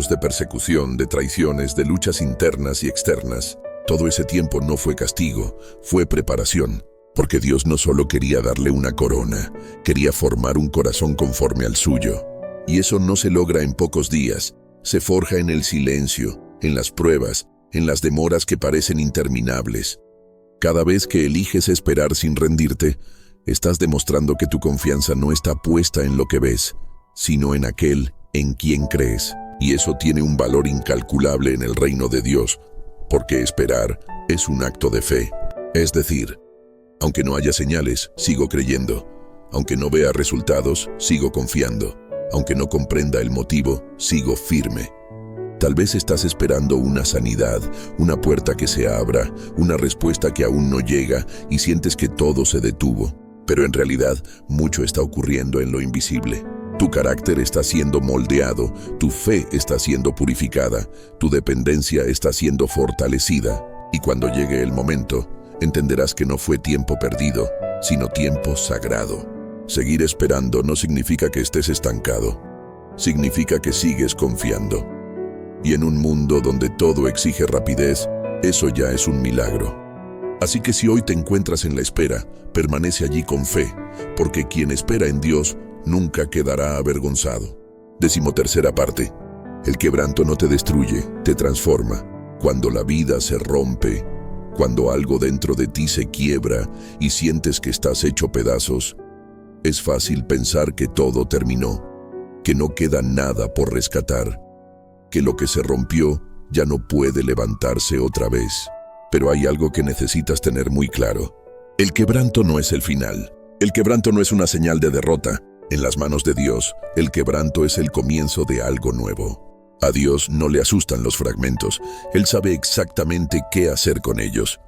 de persecución, de traiciones, de luchas internas y externas. Todo ese tiempo no fue castigo, fue preparación, porque Dios no solo quería darle una corona, quería formar un corazón conforme al suyo. Y eso no se logra en pocos días, se forja en el silencio, en las pruebas, en las demoras que parecen interminables. Cada vez que eliges esperar sin rendirte, estás demostrando que tu confianza no está puesta en lo que ves, sino en aquel en quien crees. Y eso tiene un valor incalculable en el reino de Dios, porque esperar es un acto de fe. Es decir, aunque no haya señales, sigo creyendo. Aunque no vea resultados, sigo confiando. Aunque no comprenda el motivo, sigo firme. Tal vez estás esperando una sanidad, una puerta que se abra, una respuesta que aún no llega y sientes que todo se detuvo. Pero en realidad, mucho está ocurriendo en lo invisible. Tu carácter está siendo moldeado, tu fe está siendo purificada, tu dependencia está siendo fortalecida. Y cuando llegue el momento, entenderás que no fue tiempo perdido, sino tiempo sagrado. Seguir esperando no significa que estés estancado, significa que sigues confiando. Y en un mundo donde todo exige rapidez, eso ya es un milagro. Así que si hoy te encuentras en la espera, permanece allí con fe, porque quien espera en Dios nunca quedará avergonzado. 13ª parte. El quebranto no te destruye, te transforma. Cuando la vida se rompe, cuando algo dentro de ti se quiebra y sientes que estás hecho pedazos, es fácil pensar que todo terminó, que no queda nada por rescatar, que lo que se rompió ya no puede levantarse otra vez. Pero hay algo que necesitas tener muy claro. El quebranto no es el final. El quebranto no es una señal de derrota. En las manos de Dios, el quebranto es el comienzo de algo nuevo. A Dios no le asustan los fragmentos. Él sabe exactamente qué hacer con ellos.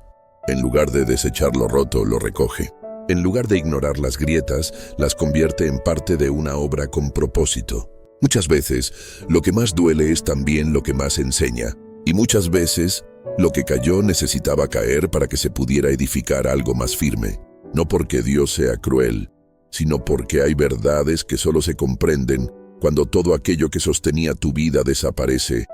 En lugar de desechar lo roto, lo recoge. En lugar de ignorar las grietas, las convierte en parte de una obra con propósito. Muchas veces, lo que más duele es también lo que más enseña. Y muchas veces, lo que cayó necesitaba caer para que se pudiera edificar algo más firme. No porque Dios sea cruel, sino porque hay verdades que solo se comprenden cuando todo aquello que sostenía tu vida desaparece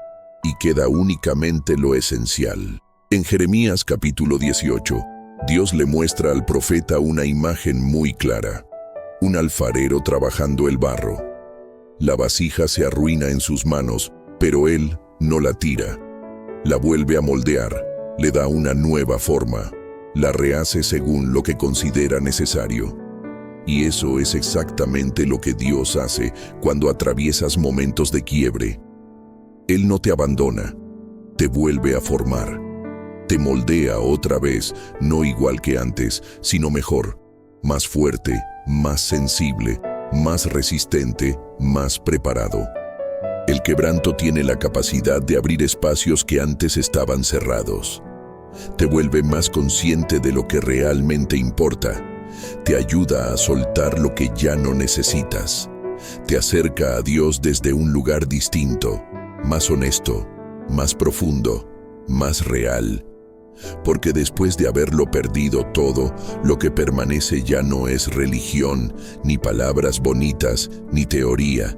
y queda únicamente lo esencial. En Jeremías capítulo 18, Dios le muestra al profeta una imagen muy clara. Un alfarero trabajando el barro. La vasija se arruina en sus manos, pero él no la tira. La vuelve a moldear, le da una nueva forma, la rehace según lo que considera necesario. Y eso es exactamente lo que Dios hace cuando atraviesas momentos de quiebre. Él no te abandona, te vuelve a formar. Te moldea otra vez, no igual que antes, sino mejor, más fuerte, más sensible, más resistente, más preparado. El quebranto tiene la capacidad de abrir espacios que antes estaban cerrados. Te vuelve más consciente de lo que realmente importa. Te ayuda a soltar lo que ya no necesitas. Te acerca a Dios desde un lugar distinto, más honesto, más profundo, más real. Porque después de haberlo perdido todo, lo que permanece ya no es religión, ni palabras bonitas, ni teoría.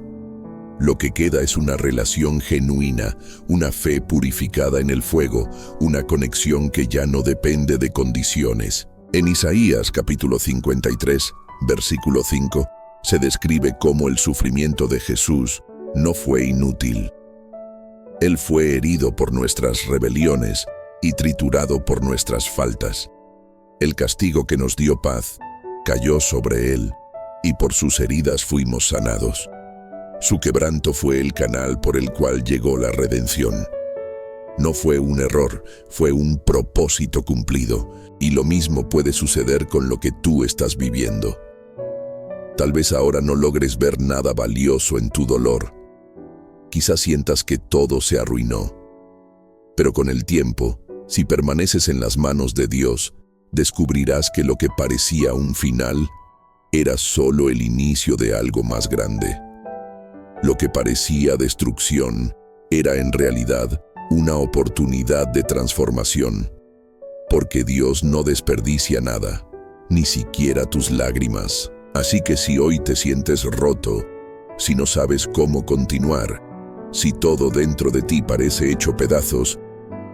Lo que queda es una relación genuina, una fe purificada en el fuego, una conexión que ya no depende de condiciones. En Isaías capítulo 53, versículo 5, se describe cómo el sufrimiento de Jesús no fue inútil. Él fue herido por nuestras rebeliones y triturado por nuestras faltas. El castigo que nos dio paz cayó sobre él, y por sus heridas fuimos sanados. Su quebranto fue el canal por el cual llegó la redención. No fue un error, fue un propósito cumplido, y lo mismo puede suceder con lo que tú estás viviendo. Tal vez ahora no logres ver nada valioso en tu dolor. Quizás sientas que todo se arruinó. Pero con el tiempo, si permaneces en las manos de Dios, descubrirás que lo que parecía un final era solo el inicio de algo más grande. Lo que parecía destrucción era en realidad una oportunidad de transformación, porque Dios no desperdicia nada, ni siquiera tus lágrimas. Así que si hoy te sientes roto, si no sabes cómo continuar, si todo dentro de ti parece hecho pedazos,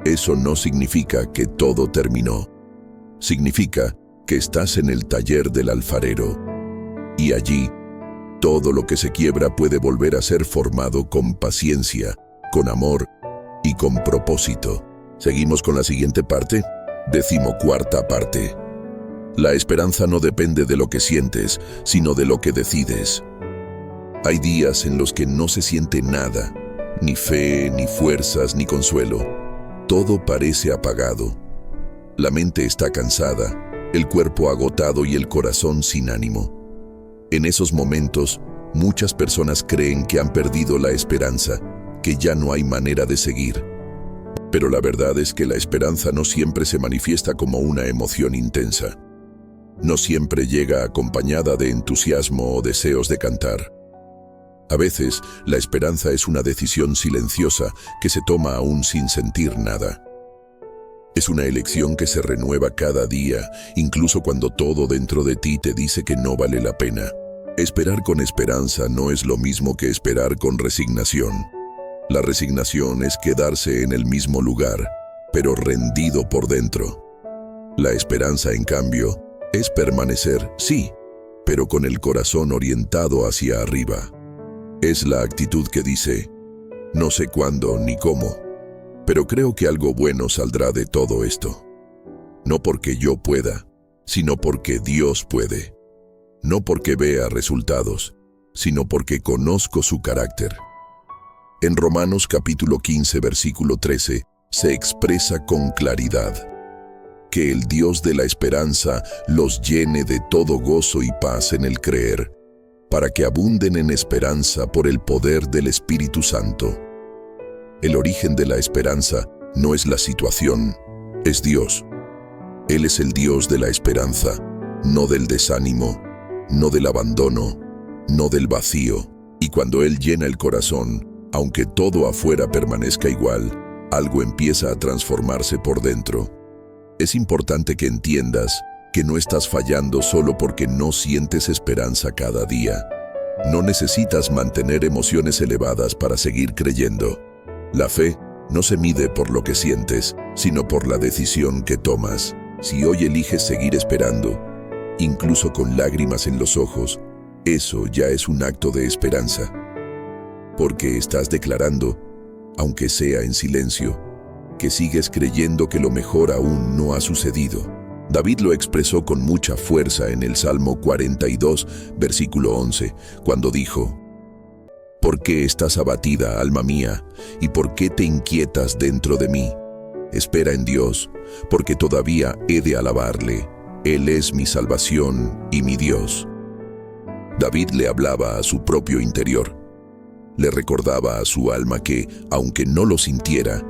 eso no significa que todo terminó. Significa que estás en el taller del alfarero, y allí todo lo que se quiebra puede volver a ser formado con paciencia, con amor y con propósito. Seguimos con la siguiente parte, 14ª parte. La esperanza no depende de lo que sientes, sino de lo que decides. Hay días en los que no se siente nada, ni fe, ni fuerzas, ni consuelo. Todo parece apagado. La mente está cansada, el cuerpo agotado y el corazón sin ánimo. En esos momentos, muchas personas creen que han perdido la esperanza, que ya no hay manera de seguir. Pero la verdad es que la esperanza no siempre se manifiesta como una emoción intensa. No siempre llega acompañada de entusiasmo o deseos de cantar. A veces, la esperanza es una decisión silenciosa que se toma aún sin sentir nada. Es una elección que se renueva cada día, incluso cuando todo dentro de ti te dice que no vale la pena. Esperar con esperanza no es lo mismo que esperar con resignación. La resignación es quedarse en el mismo lugar, pero rendido por dentro. La esperanza, en cambio, es permanecer, sí, pero con el corazón orientado hacia arriba. Es la actitud que dice, no sé cuándo ni cómo, pero creo que algo bueno saldrá de todo esto. No porque yo pueda, sino porque Dios puede. No porque vea resultados, sino porque conozco su carácter. En Romanos capítulo 15, versículo 13, se expresa con claridad: que el Dios de la esperanza los llene de todo gozo y paz en el creer, para que abunden en esperanza por el poder del Espíritu Santo. El origen de la esperanza no es la situación, es Dios. Él es el Dios de la esperanza, no del desánimo, no del abandono, no del vacío. Y cuando Él llena el corazón, aunque todo afuera permanezca igual, algo empieza a transformarse por dentro. Es importante que entiendas que no estás fallando solo porque no sientes esperanza cada día. No necesitas mantener emociones elevadas para seguir creyendo. La fe no se mide por lo que sientes, sino por la decisión que tomas. Si hoy eliges seguir esperando, incluso con lágrimas en los ojos, eso ya es un acto de esperanza. Porque estás declarando, aunque sea en silencio, que sigues creyendo que lo mejor aún no ha sucedido. David lo expresó con mucha fuerza en el Salmo 42, versículo 11, cuando dijo: ¿Por qué estás abatida, alma mía? ¿Y por qué te inquietas dentro de mí? Espera en Dios, porque todavía he de alabarle. Él es mi salvación y mi Dios. David le hablaba a su propio interior. Le recordaba a su alma que, aunque no lo sintiera,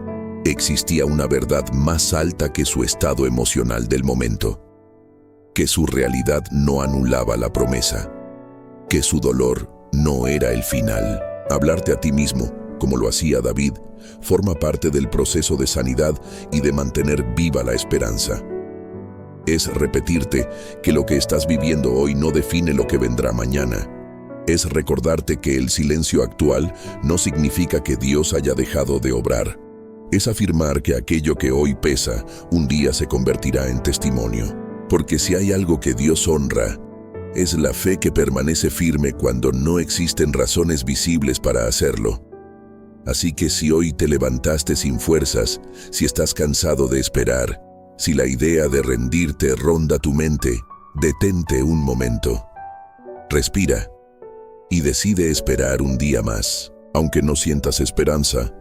existía una verdad más alta que su estado emocional del momento, que su realidad no anulaba la promesa, que su dolor no era el final. Hablarte a ti mismo, como lo hacía David, forma parte del proceso de sanidad y de mantener viva la esperanza. Es repetirte que lo que estás viviendo hoy no define lo que vendrá mañana. Es recordarte que el silencio actual no significa que Dios haya dejado de obrar. Es afirmar que aquello que hoy pesa, un día se convertirá en testimonio. Porque si hay algo que Dios honra, es la fe que permanece firme cuando no existen razones visibles para hacerlo. Así que si hoy te levantaste sin fuerzas, si estás cansado de esperar, si la idea de rendirte ronda tu mente, detente un momento. Respira y decide esperar un día más. Aunque no sientas esperanza,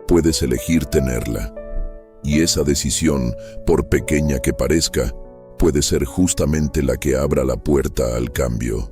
puedes elegir tenerla. Y esa decisión, por pequeña que parezca, puede ser justamente la que abra la puerta al cambio.